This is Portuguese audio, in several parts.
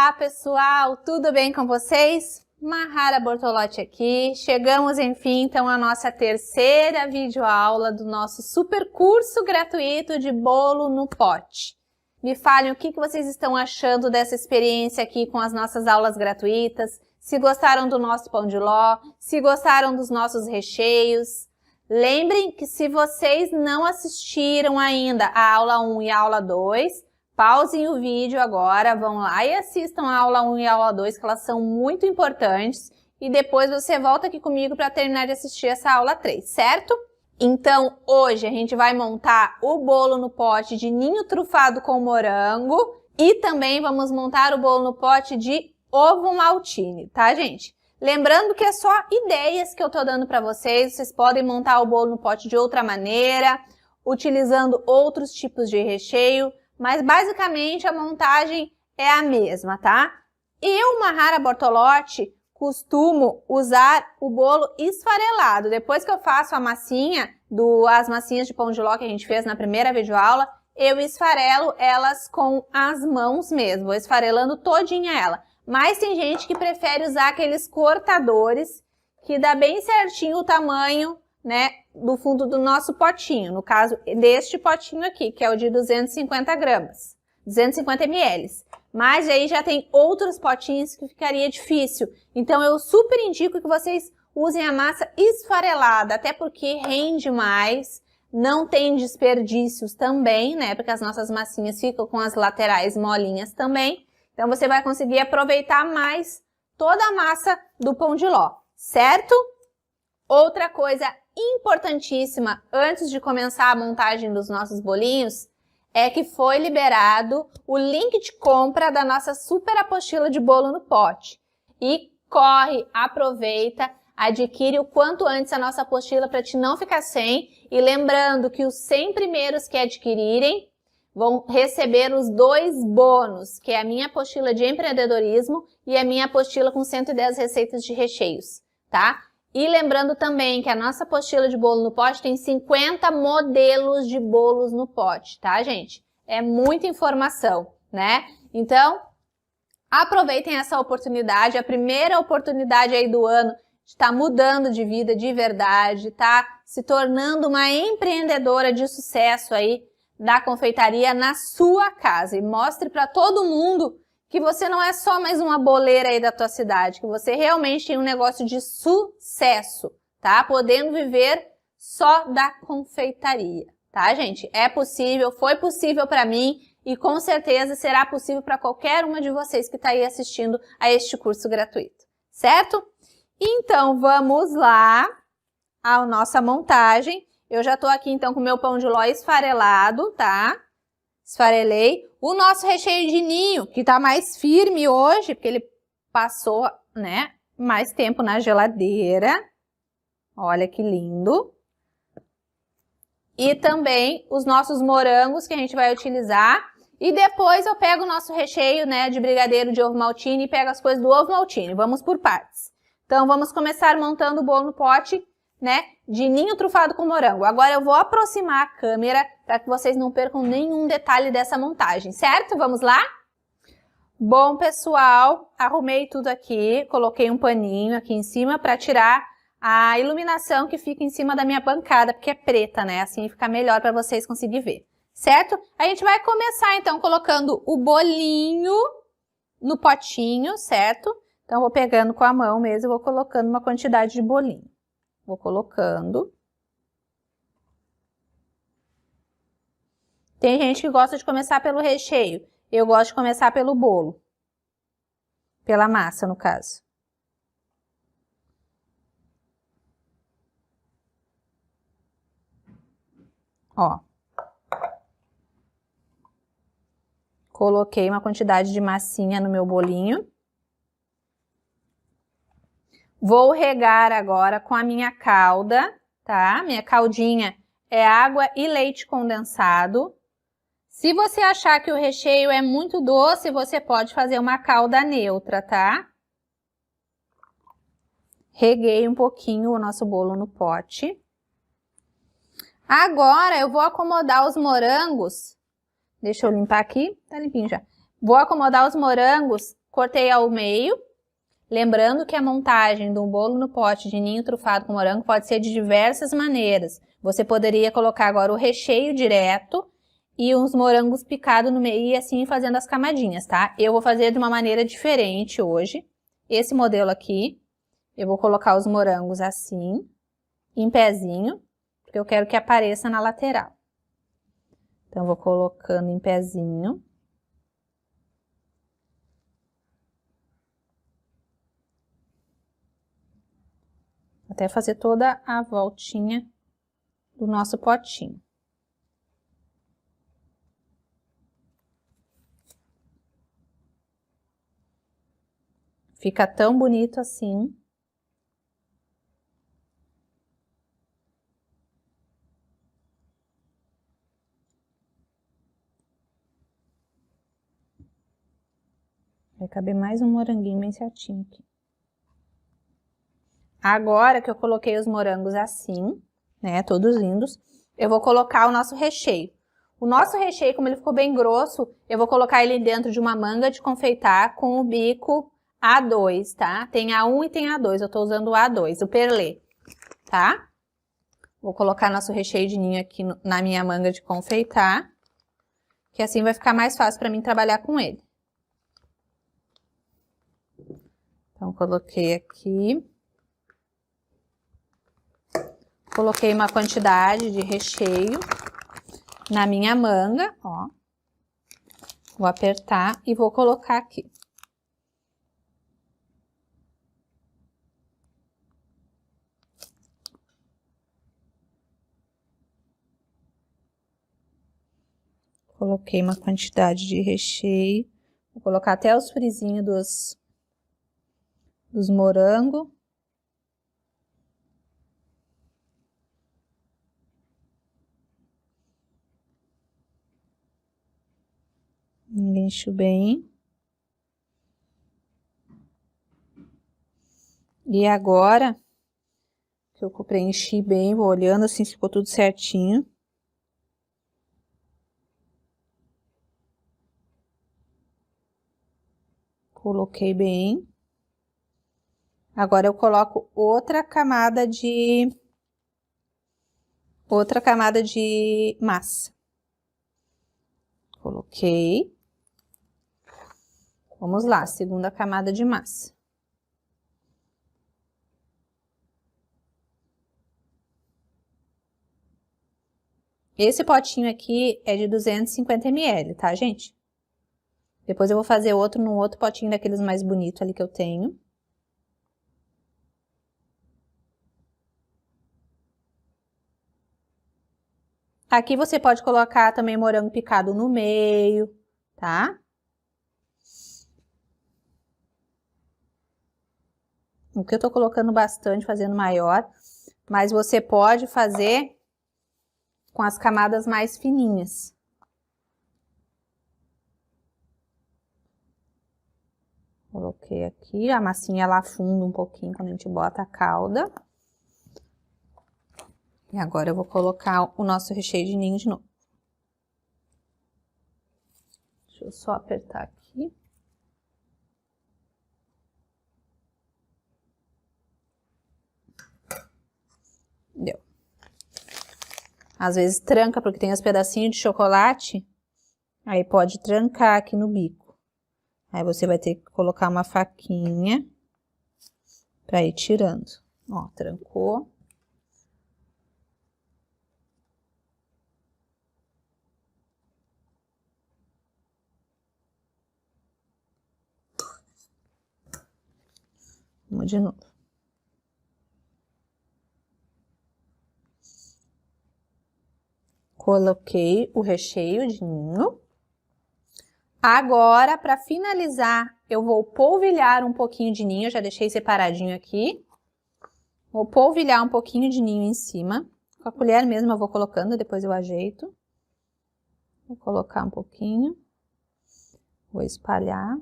Olá, pessoal! Tudo bem com vocês? Mahara Bortolotti aqui. Chegamos, enfim, então, à nossa terceira videoaula do nosso super curso gratuito de bolo no pote. Me falem o que vocês estão achando dessa experiência aqui com as nossas aulas gratuitas, se gostaram do nosso pão de ló, se gostaram dos nossos recheios. Lembrem que se vocês não assistiram ainda a aula 1 e a aula 2, pausem o vídeo agora, vão lá e assistam a aula 1 e a aula 2, que elas são muito importantes. E depois você volta aqui comigo para terminar de assistir essa aula 3, certo? Então, hoje a gente vai montar o bolo no pote de ninho trufado com morango e também vamos montar o bolo no pote de ovo maltine, tá, gente? Lembrando que é só ideias que eu tô dando para vocês podem montar o bolo no pote de outra maneira, utilizando outros tipos de recheio, mas basicamente a montagem é a mesma, tá? Eu, Mahara Bortolotti, costumo usar o bolo esfarelado. Depois que eu faço a massinha, as massinhas de pão de ló que a gente fez na primeira videoaula, eu esfarelo elas com as mãos mesmo, vou esfarelando todinha ela. Mas tem gente que prefere usar aqueles cortadores que dá bem certinho o tamanho, né, do fundo do nosso potinho, no caso deste potinho aqui, que é o de 250 gramas, 250 ml. Mas aí já tem outros potinhos que ficaria difícil. Então eu super indico que vocês usem a massa esfarelada, até porque rende mais, não tem desperdícios também, né, porque as nossas massinhas ficam com as laterais molinhas também. Então você vai conseguir aproveitar mais toda a massa do pão de ló, certo? Outra coisa importantíssima antes de começar a montagem dos nossos bolinhos é que foi liberado o link de compra da nossa super apostila de bolo no pote. E corre, aproveita, adquire o quanto antes a nossa apostila para te não ficar sem. E lembrando que os 100 primeiros que adquirirem vão receber os 2 bônus, que é a minha apostila de empreendedorismo e a minha apostila com 110 receitas de recheios, tá? E lembrando também que a nossa apostila de bolo no pote tem 50 modelos de bolos no pote, tá, gente? É muita informação, né? Então, aproveitem essa oportunidade, a primeira oportunidade aí do ano de estar mudando de vida de verdade, tá? Se tornando uma empreendedora de sucesso aí da confeitaria na sua casa. E mostre para todo mundo que você não é só mais uma boleira aí da tua cidade, que você realmente tem um negócio de sucesso, tá? Podendo viver só da confeitaria, tá, gente? É possível, foi possível para mim e com certeza será possível para qualquer uma de vocês que está aí assistindo a este curso gratuito, certo? Então, vamos lá à nossa montagem. Eu já tô aqui, então, com o meu pão de ló esfarelado, tá? Esfarelei. O nosso recheio de ninho, que tá mais firme hoje, porque ele passou, né, mais tempo na geladeira. Olha que lindo. E também os nossos morangos que a gente vai utilizar. E depois eu pego o nosso recheio, né, de brigadeiro de ovo maltine e pego as coisas do ovo maltine. Vamos por partes. Então, vamos começar montando o bolo no pote, né, de ninho trufado com morango. Agora eu vou aproximar a câmera para que vocês não percam nenhum detalhe dessa montagem, certo? Vamos lá? Bom, pessoal, arrumei tudo aqui, coloquei um paninho aqui em cima para tirar a iluminação que fica em cima da minha bancada, porque é preta, né? Assim fica melhor para vocês conseguirem ver, certo? A gente vai começar, então, colocando o bolinho no potinho, certo? Então, eu vou pegando com a mão mesmo e vou colocando uma quantidade de bolinho. Vou colocando. Tem gente que gosta de começar pelo recheio. Eu gosto de começar pelo bolo. Pela massa, no caso. Ó. Coloquei uma quantidade de massinha no meu bolinho. Vou regar agora com a minha calda, tá? Minha caldinha é água e leite condensado. Se você achar que o recheio é muito doce, você pode fazer uma calda neutra, tá? Reguei um pouquinho o nosso bolo no pote. Agora eu vou acomodar os morangos. Deixa eu limpar aqui, tá limpinho já. Vou acomodar os morangos cortei ao meio. Lembrando que a montagem do bolo no pote de ninho trufado com morango pode ser de diversas maneiras. Você poderia colocar agora o recheio direto e uns morangos picados no meio e assim fazendo as camadinhas, tá? Eu vou fazer de uma maneira diferente hoje. Esse modelo aqui, eu vou colocar os morangos assim, em pezinho, porque eu quero que apareça na lateral. Então, eu vou colocando em pezinho. Até fazer toda a voltinha do nosso potinho. Fica tão bonito assim. Vai caber mais um moranguinho bem certinho aqui. Agora que eu coloquei os morangos assim, né, todos lindos, eu vou colocar o nosso recheio. O nosso recheio, como ele ficou bem grosso, eu vou colocar ele dentro de uma manga de confeitar com o bico A2, tá? Tem A1 e tem A2, eu tô usando o A2, o perlê, tá? Vou colocar nosso recheio de ninho aqui na minha manga de confeitar, que assim vai ficar mais fácil pra mim trabalhar com ele. Então, coloquei aqui. Coloquei uma quantidade de recheio na minha manga, ó. Vou apertar e vou colocar aqui. Coloquei uma quantidade de recheio. Vou colocar até os frisinhos dos morangos. Encho bem. E agora, que eu preenchi bem, vou olhando assim se ficou tudo certinho. Coloquei bem. Agora eu coloco outra camada de massa. Coloquei. Vamos lá, segunda camada de massa. Esse potinho aqui é de 250 ml, tá, gente? Depois eu vou fazer outro num outro potinho daqueles mais bonitos ali que eu tenho. Aqui você pode colocar também morango picado no meio, tá? O que eu tô colocando bastante, fazendo maior, mas você pode fazer com as camadas mais fininhas. Coloquei aqui, a massinha ela afunda um pouquinho quando a gente bota a calda. E agora eu vou colocar o nosso recheio de ninho de novo. Deixa eu só apertar aqui. Deu. Às vezes tranca porque tem os pedacinhos de chocolate, aí pode trancar aqui no bico. Aí você vai ter que colocar uma faquinha pra ir tirando. Ó, trancou. Vamos de novo. Coloquei o recheio de ninho. Agora, para finalizar, eu vou polvilhar um pouquinho de ninho, eu já deixei separadinho aqui. Vou polvilhar um pouquinho de ninho em cima. Com a colher mesmo eu vou colocando, depois eu ajeito. Vou colocar um pouquinho. Vou espalhar.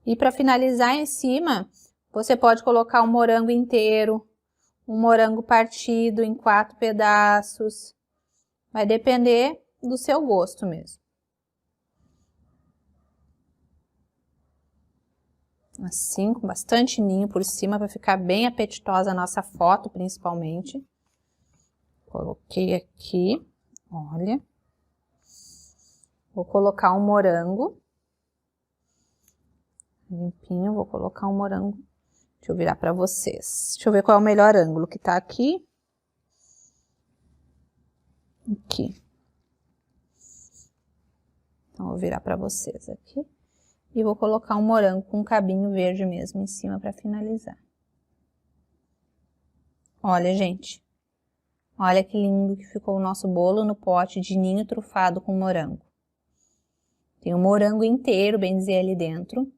E para finalizar em cima, você pode colocar um morango inteiro, um morango partido em 4 pedaços. Vai depender do seu gosto mesmo. Assim, com bastante ninho por cima, para ficar bem apetitosa a nossa foto, principalmente. Coloquei aqui, olha. Vou colocar um morango. Limpinho, vou colocar um morango. Deixa eu virar para vocês. Deixa eu ver qual é o melhor ângulo que tá aqui. Aqui. Então, vou virar para vocês aqui. E vou colocar um morango com um cabinho verde mesmo em cima para finalizar. Olha, gente. Olha que lindo que ficou o nosso bolo no pote de ninho trufado com morango. Tem um morango inteiro, bem dizer, ali dentro.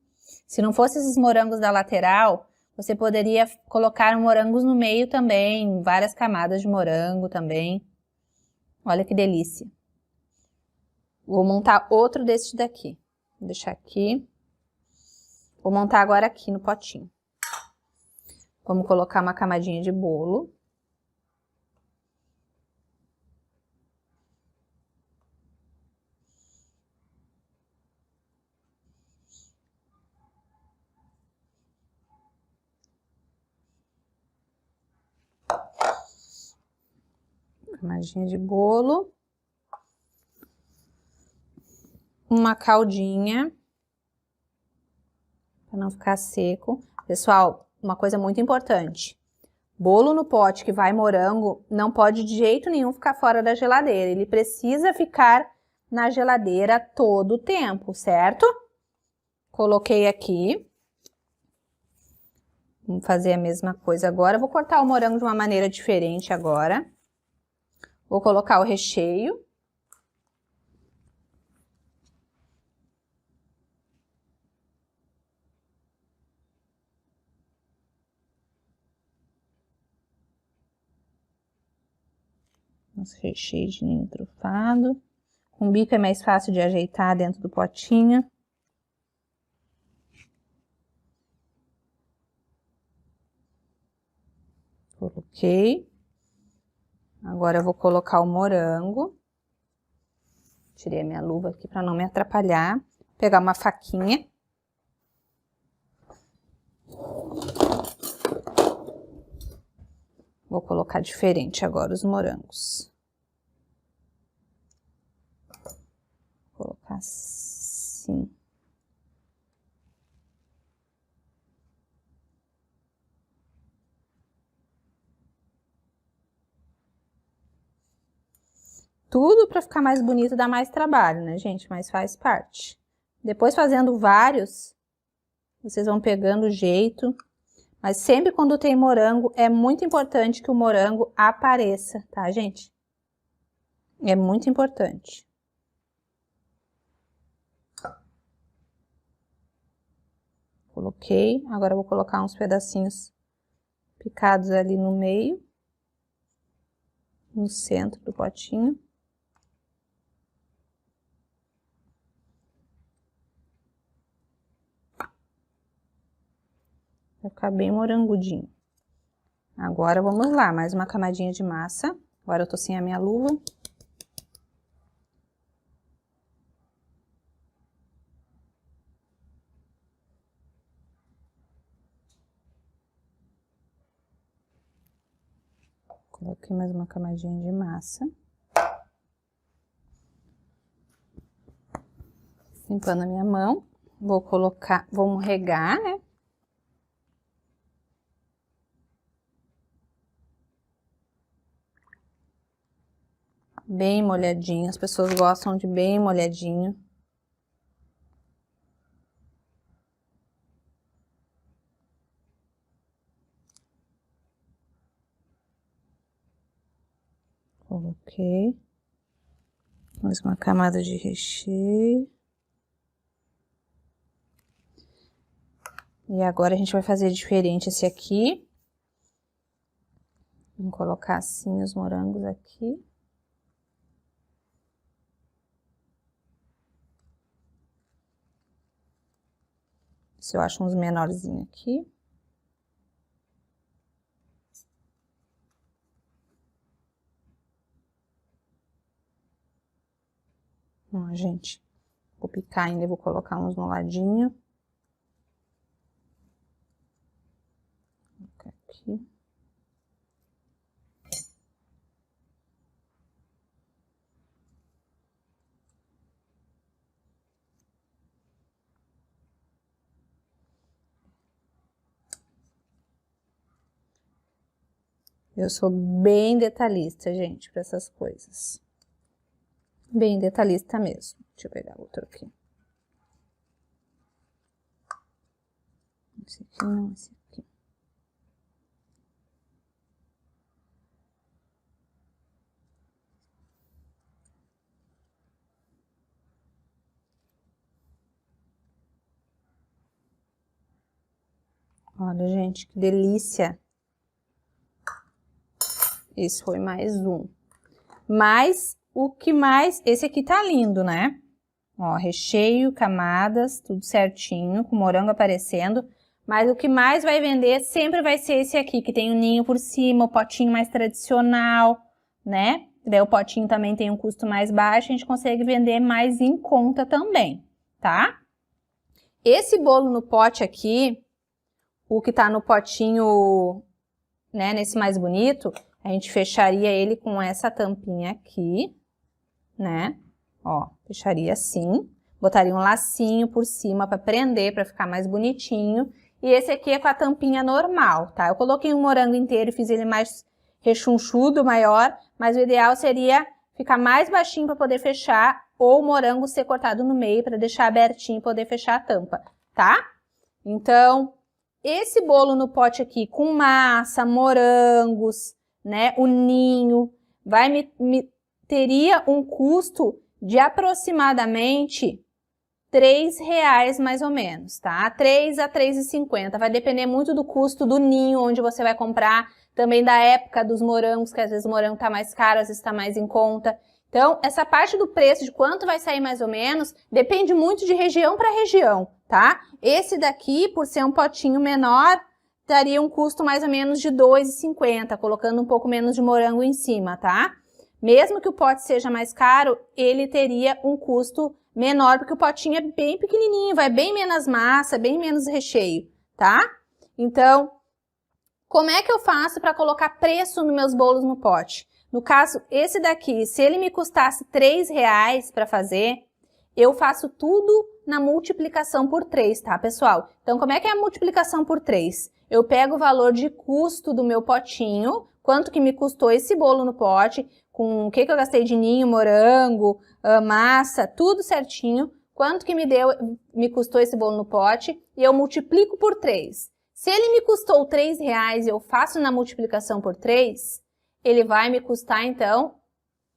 Se não fosse esses morangos da lateral, você poderia colocar morangos no meio também, várias camadas de morango também. Olha que delícia. Vou montar outro desse daqui. Vou deixar aqui. Vou montar agora aqui no potinho. Vamos colocar uma camadinha de bolo. Camadinha de bolo. Uma caldinha. Para não ficar seco. Pessoal, uma coisa muito importante. Bolo no pote que vai morango não pode de jeito nenhum ficar fora da geladeira. Ele precisa ficar na geladeira todo o tempo, certo? Coloquei aqui. Vamos fazer a mesma coisa agora. Vou cortar o morango de uma maneira diferente agora. Vou colocar o recheio. Nosso recheio de ninho trufado. Com bico é mais fácil de ajeitar dentro do potinho. Coloquei. Agora eu vou colocar o morango. Tirei a minha luva aqui para não me atrapalhar. Vou pegar uma faquinha. Vou colocar diferente agora os morangos. Vou colocar assim. Tudo para ficar mais bonito dá mais trabalho, né, gente? Mas faz parte. Depois fazendo vários, vocês vão pegando o jeito. Mas sempre quando tem morango, é muito importante que o morango apareça, tá, gente? É muito importante. Coloquei. Agora eu vou colocar uns pedacinhos picados ali no meio. No centro do potinho. Vai ficar bem morangudinho. Agora vamos lá, mais uma camadinha de massa. Agora eu tô sem a minha luva. Coloquei mais uma camadinha de massa. Limpando a minha mão. Vou colocar, vamos regar, né? Bem molhadinho, as pessoas gostam de bem molhadinho. Coloquei. Mais uma camada de recheio. E agora a gente vai fazer diferente esse aqui. Vamos colocar assim os morangos aqui. Se eu acho uns menorzinhos aqui. Ó, gente, vou picar ainda e vou colocar uns no ladinho. aqui. Eu sou bem detalhista, gente, para essas coisas. Bem detalhista mesmo. Deixa eu pegar outro aqui. Esse aqui não, esse aqui. Olha, gente, que delícia. Esse foi mais um. Mas o que mais... Esse aqui tá lindo, né? Ó, recheio, camadas, tudo certinho, com morango aparecendo. Mas o que mais vai vender sempre vai ser esse aqui, que tem o ninho por cima, o potinho mais tradicional, né? Daí o potinho também tem um custo mais baixo, a gente consegue vender mais em conta também, tá? Esse bolo no pote aqui, o que tá no potinho, né, nesse mais bonito, a gente fecharia ele com essa tampinha aqui, né? Ó, fecharia assim, botaria um lacinho por cima para prender, para ficar mais bonitinho. E esse aqui é com a tampinha normal, tá? Eu coloquei um morango inteiro e fiz ele mais rechonchudo, maior, mas o ideal seria ficar mais baixinho para poder fechar, ou o morango ser cortado no meio para deixar abertinho e poder fechar a tampa, tá? Então, esse bolo no pote aqui com massa, morangos, né, o ninho, teria um custo de aproximadamente R$3 mais ou menos, tá? 3 a 3,50, vai depender muito do custo do ninho onde você vai comprar, também da época dos morangos, que às vezes o morango tá mais caro, às vezes tá mais em conta. Então, essa parte do preço, de quanto vai sair mais ou menos, depende muito de região para região, tá? Esse daqui, por ser um potinho menor, daria um custo mais ou menos de R$2,50, colocando um pouco menos de morango em cima, tá? Mesmo que o pote seja mais caro, ele teria um custo menor, porque o potinho é bem pequenininho, vai bem menos massa, bem menos recheio, tá? Então, como é que eu faço para colocar preço nos meus bolos no pote? No caso, esse daqui, se ele me custasse R$3 para fazer, eu faço tudo na multiplicação por 3, tá, pessoal? Então, como é que é a multiplicação por 3? Eu pego o valor de custo do meu potinho, quanto que me custou esse bolo no pote, com o que eu gastei de ninho, morango, massa, tudo certinho, quanto que me custou esse bolo no pote, e eu multiplico por 3. Se ele me custou R$3 e eu faço na multiplicação por 3, ele vai me custar, então,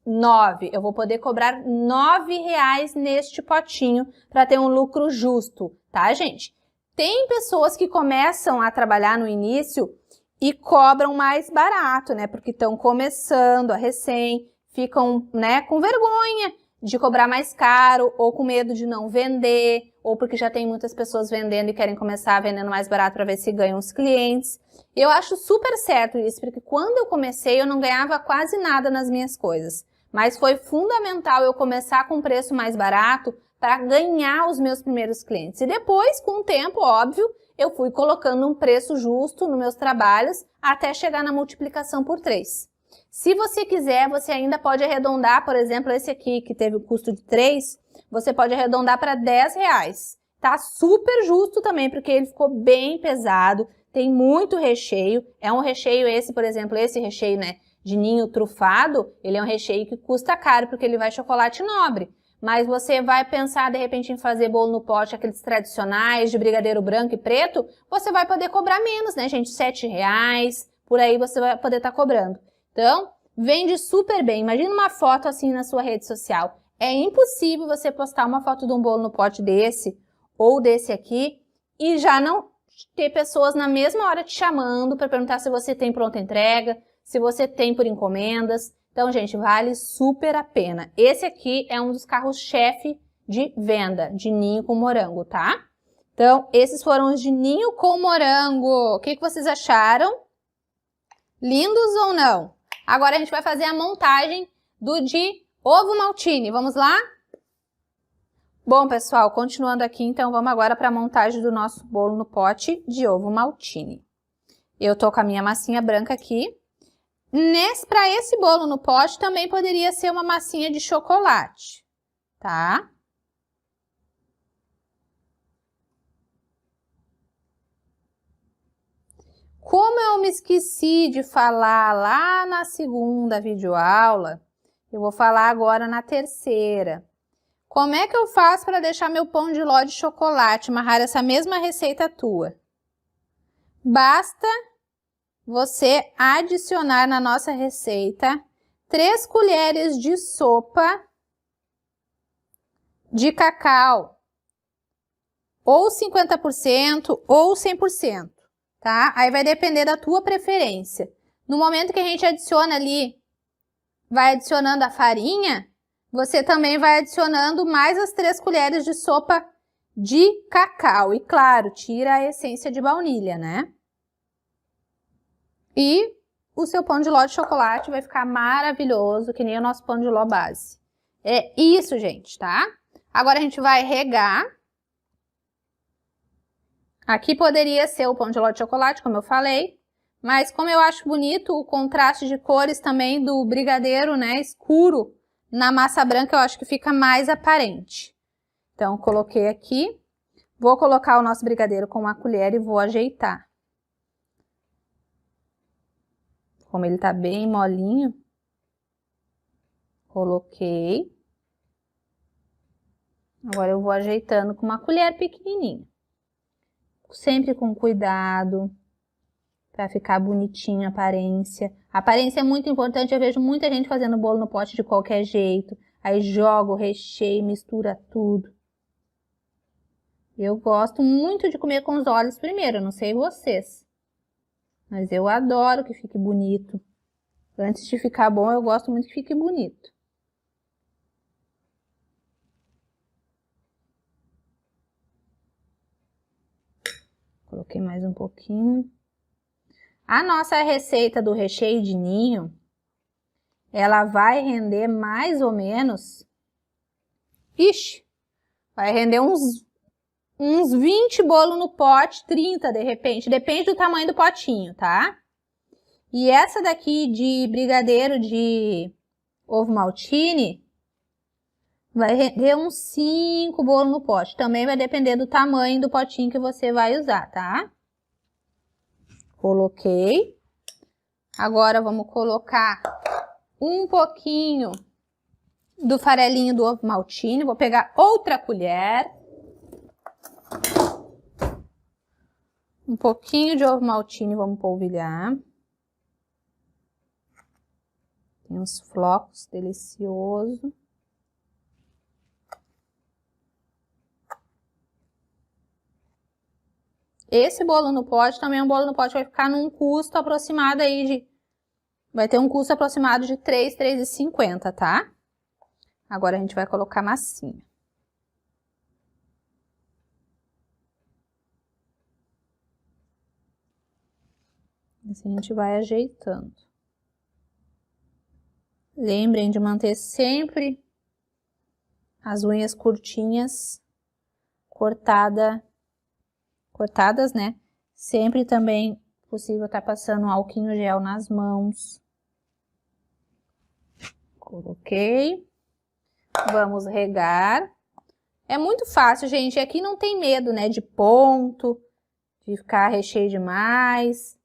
9. Eu vou poder cobrar R$9 neste potinho para ter um lucro justo, tá, gente? Tem pessoas que começam a trabalhar no início e cobram mais barato, né? Porque estão começando a recém, ficam, né, com vergonha de cobrar mais caro, ou com medo de não vender, ou porque já tem muitas pessoas vendendo e querem começar vendendo mais barato para ver se ganham os clientes. Eu acho super certo isso, porque quando eu comecei eu não ganhava quase nada nas minhas coisas. Mas foi fundamental eu começar com um preço mais barato para ganhar os meus primeiros clientes. E depois, com o tempo, óbvio, eu fui colocando um preço justo nos meus trabalhos até chegar na multiplicação por 3. Se você quiser, você ainda pode arredondar, por exemplo, esse aqui que teve o custo de 3, você pode arredondar para R$10. Tá super justo também, porque ele ficou bem pesado, tem muito recheio. É um recheio esse, por exemplo, esse recheio, né, de ninho trufado, ele é um recheio que custa caro, porque ele vai chocolate nobre. Mas você vai pensar, de repente, em fazer bolo no pote, aqueles tradicionais, de brigadeiro branco e preto, você vai poder cobrar menos, né, gente? R$7, por aí você vai poder estar cobrando. Então, vende super bem. Imagina uma foto assim na sua rede social. É impossível você postar uma foto de um bolo no pote desse, ou desse aqui, e já não ter pessoas na mesma hora te chamando para perguntar se você tem pronta entrega, se você tem por encomendas. Então, gente, vale super a pena. Esse aqui é um dos carros-chefe de venda, de ninho com morango, tá? Então, esses foram os de ninho com morango. O que vocês acharam? Lindos ou não? Agora a gente vai fazer a montagem do de ovo maltine. Vamos lá? Bom, pessoal, continuando aqui, então vamos agora para a montagem do nosso bolo no pote de ovo maltine. Eu tô com a minha massinha branca aqui. Para esse bolo no pote também poderia ser uma massinha de chocolate, tá? Como eu me esqueci de falar lá na segunda videoaula, eu vou falar agora na terceira. Como é que eu faço para deixar meu pão de ló de chocolate, Mahara, essa mesma receita tua? Basta você adicionar na nossa receita 3 colheres de sopa de cacau, ou 50% ou 100%, tá? Aí vai depender da tua preferência. No momento que a gente adiciona ali, vai adicionando a farinha, você também vai adicionando mais as 3 colheres de sopa de cacau. E claro, tira a essência de baunilha, né? E o seu pão de ló de chocolate vai ficar maravilhoso, que nem o nosso pão de ló base. É isso, gente, tá? Agora a gente vai regar. Aqui poderia ser o pão de ló de chocolate, como eu falei. Mas como eu acho bonito o contraste de cores também do brigadeiro, né, escuro, na massa branca, eu acho que fica mais aparente. Então, coloquei aqui. Vou colocar o nosso brigadeiro com uma colher e vou ajeitar. Como ele tá bem molinho, coloquei. Agora eu vou ajeitando com uma colher pequenininha. Sempre com cuidado, para ficar bonitinho a aparência. A aparência é muito importante, eu vejo muita gente fazendo bolo no pote de qualquer jeito. Aí joga o recheio, mistura tudo. Eu gosto muito de comer com os olhos primeiro, eu não sei vocês. Mas eu adoro que fique bonito. Antes de ficar bom, eu gosto muito que fique bonito. Coloquei mais um pouquinho. A nossa receita do recheio de ninho, ela vai render mais ou menos... Ixi, vai render uns 20 bolos no pote, 30 de repente, depende do tamanho do potinho, tá? E essa daqui de brigadeiro de ovo maltine vai render uns 5 bolos no pote. Também vai depender do tamanho do potinho que você vai usar, tá? Coloquei. Agora vamos colocar um pouquinho do farelinho do ovo maltine. Vou pegar outra colher. Um pouquinho de ovo maltine, vamos polvilhar. Tem uns flocos deliciosos. Esse bolo no pote também é um bolo no pote, vai ficar num custo aproximado aí de... Vai ter um custo aproximado de R$ 3,50, tá? Agora a gente vai colocar massinha. Assim a gente vai ajeitando. Lembrem de manter sempre as unhas curtinhas, cortadas, né? Sempre também possível estar passando um alquinho gel nas mãos. Coloquei. Vamos regar. É muito fácil, gente. Aqui não tem medo, né? De ponto, de ficar recheio demais,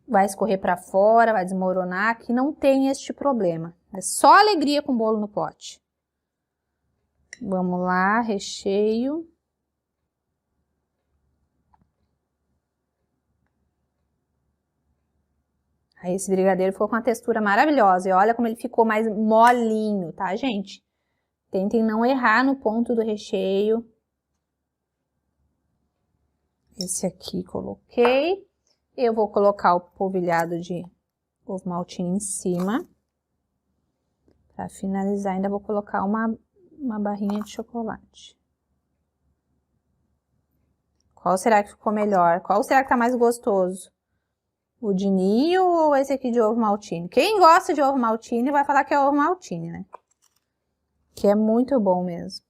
vai escorrer para fora, vai desmoronar. Aqui não tem este problema. É só alegria com bolo no pote. Vamos lá, recheio. Aí esse brigadeiro ficou com uma textura maravilhosa. E olha como ele ficou mais molinho, tá, gente? Tentem não errar no ponto do recheio. Esse aqui coloquei. Eu vou colocar o polvilhado de ovo maltine em cima. Para finalizar, ainda vou colocar uma barrinha de chocolate. Qual será que ficou melhor? Qual será que tá mais gostoso? O de ninho ou esse aqui de ovo maltine? Quem gosta de ovo maltine vai falar que é ovo maltine, né? Que é muito bom mesmo.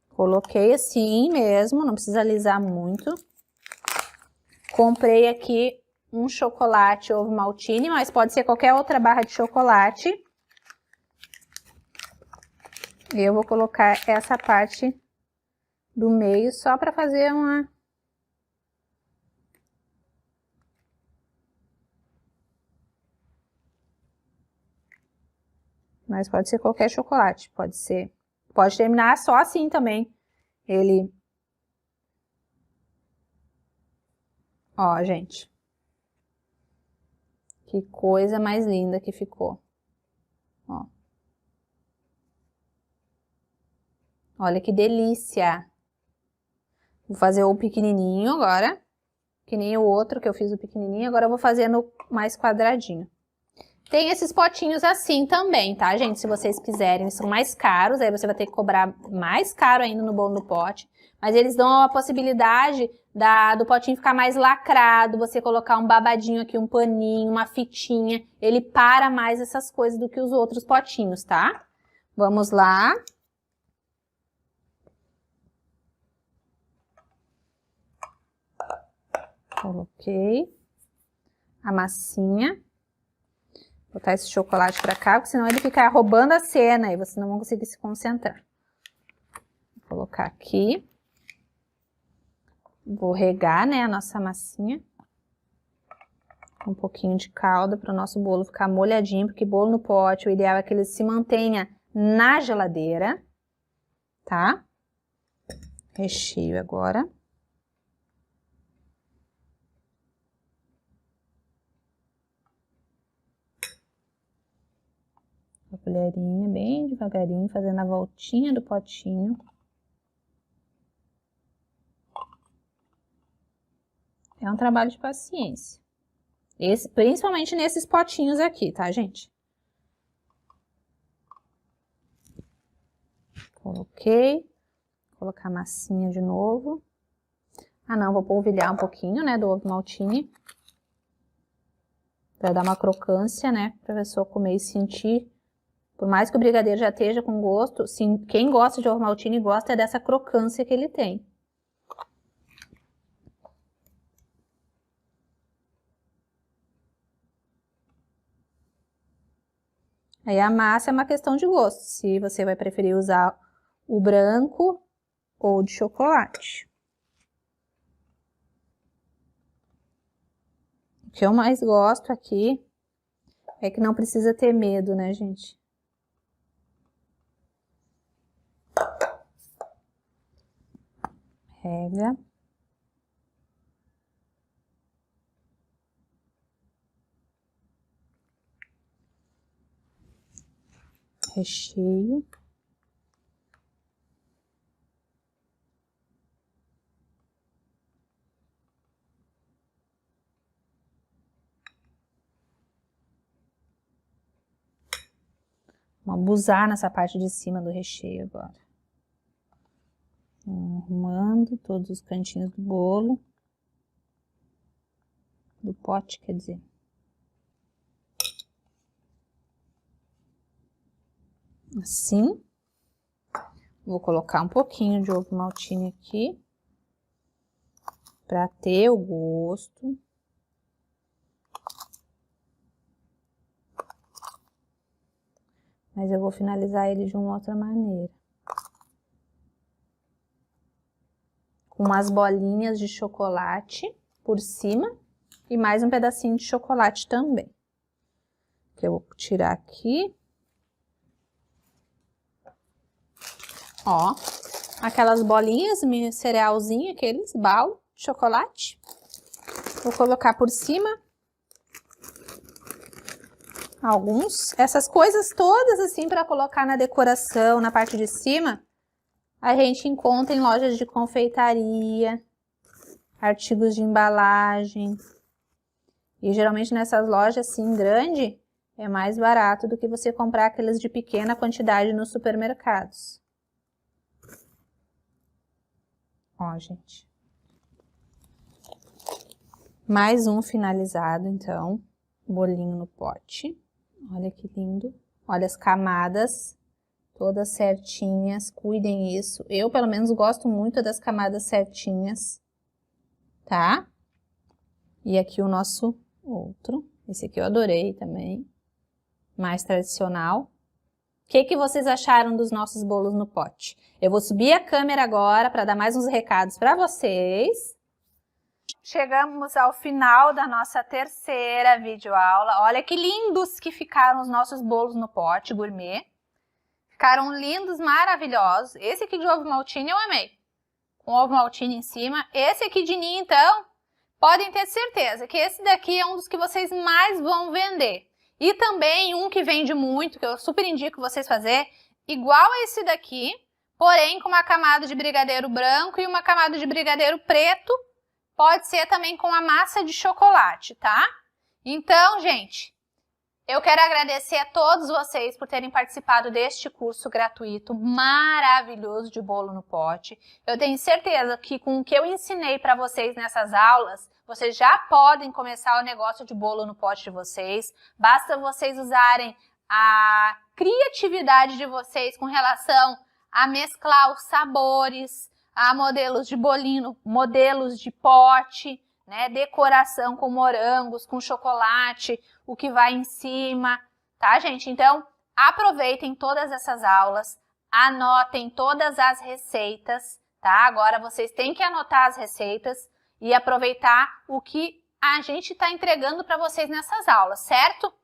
Coloquei assim mesmo, não precisa alisar muito. Comprei aqui um chocolate ovo maltine, mas pode ser qualquer outra barra de chocolate. Eu vou colocar essa parte do meio só para fazer uma... Mas pode ser qualquer chocolate, pode ser... Pode terminar só assim também. Ele... Ó, gente. Que coisa mais linda que ficou. Ó. Olha que delícia. Vou fazer o pequenininho agora. Que nem o outro que eu fiz o pequenininho. Agora eu vou fazer no mais quadradinho. Tem esses potinhos assim também, tá, gente? Se vocês quiserem, eles são mais caros. Aí você vai ter que cobrar mais caro ainda no bolo no pote. Mas eles dão a possibilidade do potinho ficar mais lacrado. Você colocar um babadinho aqui, um paninho, uma fitinha. Ele para mais essas coisas do que os outros potinhos, tá? Vamos lá. Coloquei a massinha. Vou botar esse chocolate pra cá, porque senão ele fica roubando a cena e vocês não vão conseguir se concentrar. Vou colocar aqui. Vou regar, né, a nossa massinha. Um pouquinho de calda para o nosso bolo ficar molhadinho, porque bolo no pote, o ideal é que ele se mantenha na geladeira, tá? Recheio agora. A colherinha, bem devagarinho, fazendo a voltinha do potinho. É um trabalho de paciência. Principalmente nesses potinhos aqui, tá, gente? Coloquei. Vou colocar a massinha de novo. Ah, não, vou polvilhar um pouquinho, né, do ovo maltine. Pra dar uma crocância, né, pra pessoa comer e sentir. Por mais que o brigadeiro já esteja com gosto, sim, quem gosta de ovo maltine gosta é dessa crocância que ele tem. Aí a massa é uma questão de gosto, se você vai preferir usar o branco ou de chocolate. O que eu mais gosto aqui é que não precisa ter medo, né, gente? Rega. Recheio. Vamos abusar nessa parte de cima do recheio agora. Arrumando todos os cantinhos do bolo. Do pote, quer dizer. Assim. Vou colocar um pouquinho de ovo maltine aqui. Pra ter o gosto. Mas eu vou finalizar ele de uma outra maneira. Com umas bolinhas de chocolate por cima. E mais um pedacinho de chocolate também. Que eu vou tirar aqui. Ó, aquelas bolinhas, cerealzinho, aqueles bal de chocolate. Vou colocar por cima. Alguns. Essas coisas todas assim para colocar na decoração, na parte de cima, a gente encontra em lojas de confeitaria, artigos de embalagem. E geralmente nessas lojas assim grande, é mais barato do que você comprar aqueles de pequena quantidade nos supermercados. Ó, gente. Mais um finalizado, então. Bolinho no pote. Olha que lindo. Olha as camadas. Todas certinhas. Cuidem isso. Eu, pelo menos, gosto muito das camadas certinhas. Tá? E aqui o nosso outro. Esse aqui eu adorei também. Mais tradicional. O que vocês acharam dos nossos bolos no pote? Eu vou subir a câmera agora para dar mais uns recados para vocês. Chegamos ao final da nossa terceira videoaula. Olha que lindos que ficaram os nossos bolos no pote gourmet. Ficaram lindos, maravilhosos. Esse aqui de ovo maltine eu amei. Com ovo maltine em cima. Esse aqui de ninho, então, podem ter certeza que esse daqui é um dos que vocês mais vão vender. E também um que vende muito, que eu super indico vocês fazer, igual a esse daqui, porém com uma camada de brigadeiro branco e uma camada de brigadeiro preto. Pode ser também com a massa de chocolate, tá? Então, gente, eu quero agradecer a todos vocês por terem participado deste curso gratuito maravilhoso de bolo no pote. Eu tenho certeza que com o que eu ensinei para vocês nessas aulas, vocês já podem começar o negócio de bolo no pote de vocês. Basta vocês usarem a criatividade de vocês com relação a mesclar os sabores, a modelos de bolinho, modelos de pote, né, decoração com morangos, com chocolate, o que vai em cima, tá, gente? Então, aproveitem todas essas aulas, anotem todas as receitas, tá? Agora vocês têm que anotar as receitas e aproveitar o que a gente está entregando para vocês nessas aulas, certo?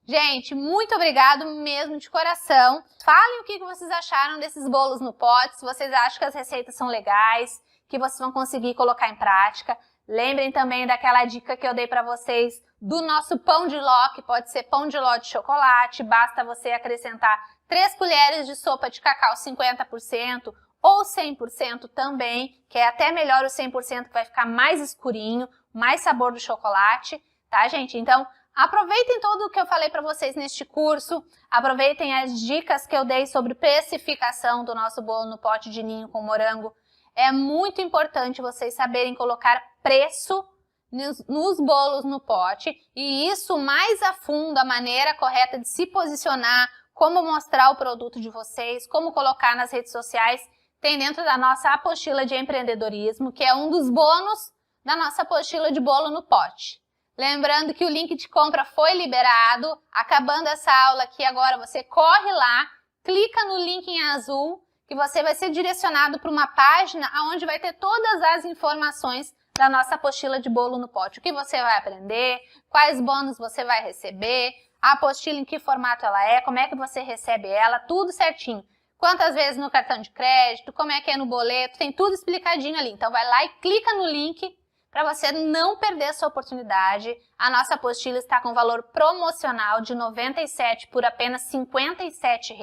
Gente, muito obrigado mesmo de coração. Falem o que vocês acharam desses bolos no pote, se vocês acham que as receitas são legais, que vocês vão conseguir colocar em prática. Lembrem também daquela dica que eu dei para vocês do nosso pão de ló, que pode ser pão de ló de chocolate. Basta você acrescentar 3 colheres de sopa de cacau 50% ou 100% também, que é até melhor o 100%, que vai ficar mais escurinho, mais sabor do chocolate, tá, gente? Então, aproveitem tudo o que eu falei para vocês neste curso, aproveitem as dicas que eu dei sobre precificação do nosso bolo no pote de ninho com morango. É muito importante vocês saberem colocar preço nos bolos no pote e isso mais a fundo, a maneira correta de se posicionar, como mostrar o produto de vocês, como colocar nas redes sociais, tem dentro da nossa apostila de empreendedorismo, que é um dos bônus da nossa apostila de bolo no pote. Lembrando que o link de compra foi liberado, acabando essa aula aqui agora você corre lá, clica no link em azul, que você vai ser direcionado para uma página onde vai ter todas as informações da nossa apostila de bolo no pote. O que você vai aprender, quais bônus você vai receber, a apostila em que formato ela é, como é que você recebe ela, tudo certinho. Quantas vezes no cartão de crédito, como é que é no boleto, tem tudo explicadinho ali. Então vai lá e clica no link para você não perder essa oportunidade. A nossa apostila está com valor promocional de R$ 97 por apenas R$ 57.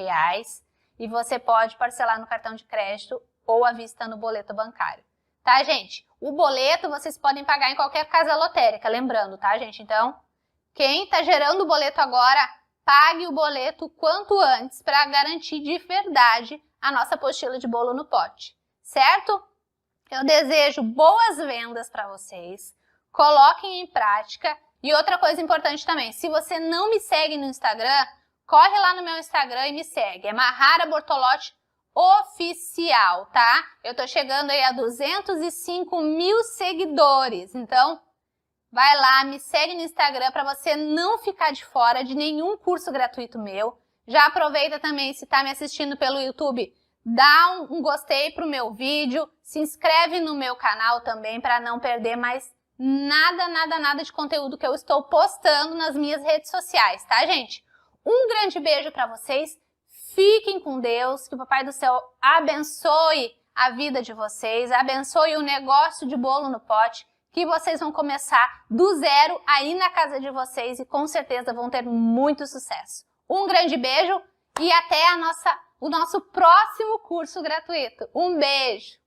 E você pode parcelar no cartão de crédito ou à vista no boleto bancário. Tá, gente? O boleto vocês podem pagar em qualquer casa lotérica, lembrando, tá, gente? Então, quem tá gerando o boleto agora, pague o boleto o quanto antes para garantir de verdade a nossa apostila de bolo no pote, certo? Eu desejo boas vendas para vocês, coloquem em prática. E outra coisa importante também, se você não me segue no Instagram, corre lá no meu Instagram e me segue, é Mahara Bortolotti Oficial, tá? Eu tô chegando aí a 205 mil seguidores, então vai lá, me segue no Instagram para você não ficar de fora de nenhum curso gratuito meu. Já aproveita também, se tá me assistindo pelo YouTube, dá um gostei pro meu vídeo, se inscreve no meu canal também para não perder mais nada de conteúdo que eu estou postando nas minhas redes sociais, tá, gente? Um grande beijo para vocês, fiquem com Deus, que o Papai do Céu abençoe a vida de vocês, abençoe o negócio de bolo no pote, que vocês vão começar do zero aí na casa de vocês e com certeza vão ter muito sucesso. Um grande beijo e até o nosso próximo curso gratuito. Um beijo!